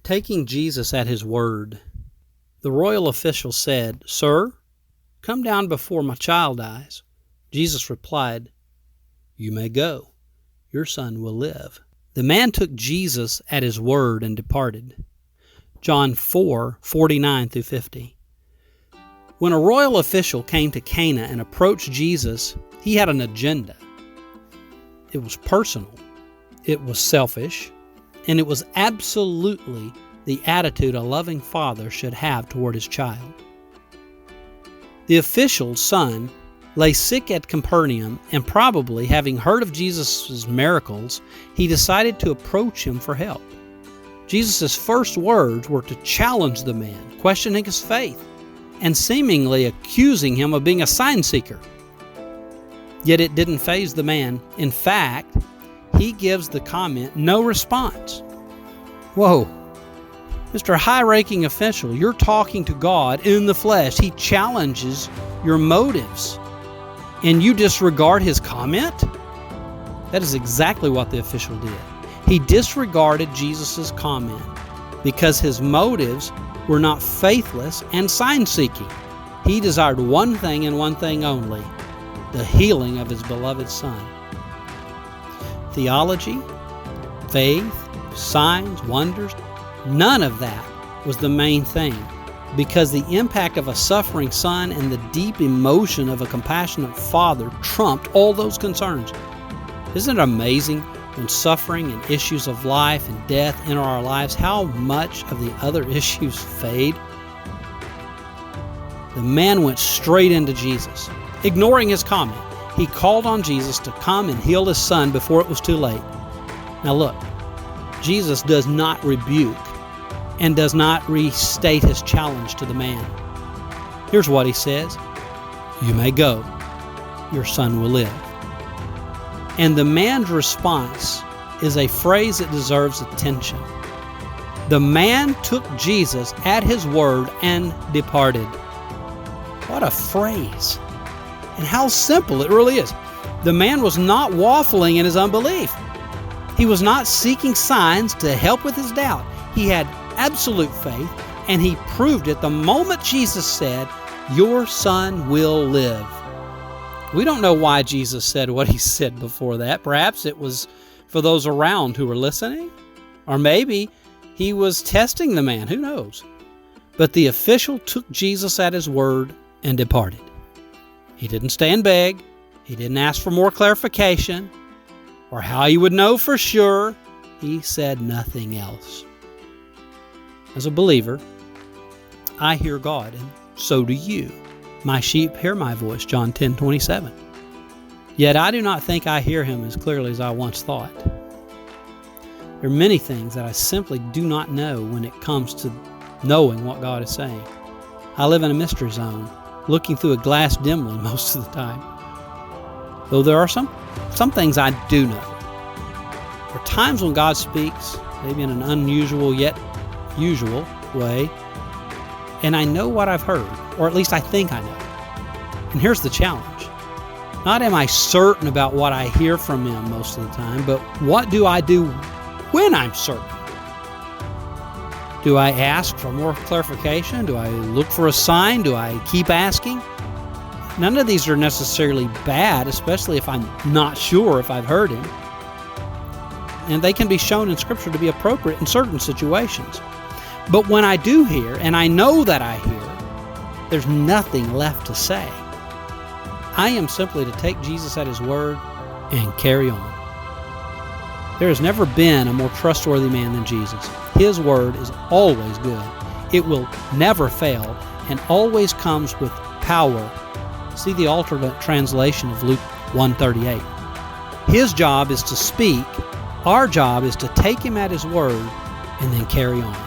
Taking Jesus at his word. The royal official said, "Sir, come down before my child dies." Jesus replied, "You may go. Your son will live." The man took Jesus at his word and departed. John 4:49-50. When a royal official came to Cana and approached Jesus, he had an agenda. It was personal, it was selfish, and it was absolutely the attitude a loving father should have toward his child. The official's son lay sick at Capernaum, and probably, having heard of Jesus' miracles, he decided to approach him for help. Jesus' first words were to challenge the man, questioning his faith, and seemingly accusing him of being a sign seeker. Yet it didn't faze the man. In fact, he gives the comment no response. Whoa, Mr. High-ranking official, you're talking to God in the flesh. He challenges your motives, and you disregard his comment? That is exactly what the official did. He disregarded Jesus' comment because his motives were not faithless and sign-seeking. He desired one thing and one thing only, the healing of his beloved son. Theology, faith, signs, wonders, none of that was the main thing, because the impact of a suffering son and the deep emotion of a compassionate father trumped all those concerns. Isn't it amazing when suffering and issues of life and death enter our lives, how much of the other issues fade? The man went straight into Jesus. Ignoring his comment, he called on Jesus to come and heal his son before it was too late. Now look, Jesus does not rebuke and does not restate his challenge to the man. Here's what he says: "You may go. Your son will live." And the man's response is a phrase that deserves attention. The man took Jesus at his word and departed. What a phrase. And how simple it really is. The man was not waffling in his unbelief. He was not seeking signs to help with his doubt. He had absolute faith, and he proved it the moment Jesus said, "Your son will live." We don't know why Jesus said what he said before that. Perhaps it was for those around who were listening, or maybe he was testing the man. Who knows? But the official took Jesus at his word and departed. He didn't stay and beg. He didn't ask for more clarification or how he would know for sure. He said nothing else. As a believer, I hear God, and so do you. "My sheep hear my voice," John 10:27. Yet I do not think I hear him as clearly as I once thought. There are many things that I simply do not know when it comes to knowing what God is saying. I live in a mystery zone, looking through a glass dimly most of the time. Though there are some things I do know. There are times when God speaks, maybe in an unusual yet usual way, and I know what I've heard, or at least I think I know. And here's the challenge. Not am I certain about what I hear from him most of the time, but what do I do when I'm certain? Do I ask for more clarification? Do I look for a sign? Do I keep asking? None of these are necessarily bad, especially if I'm not sure if I've heard him. And they can be shown in Scripture to be appropriate in certain situations. But when I do hear, and I know that I hear, there's nothing left to say. I am simply to take Jesus at his word and carry on. There has never been a more trustworthy man than Jesus. His word is always good. It will never fail and always comes with power. See the alternate translation of Luke 1:38. His job is to speak. Our job is to take him at his word and then carry on.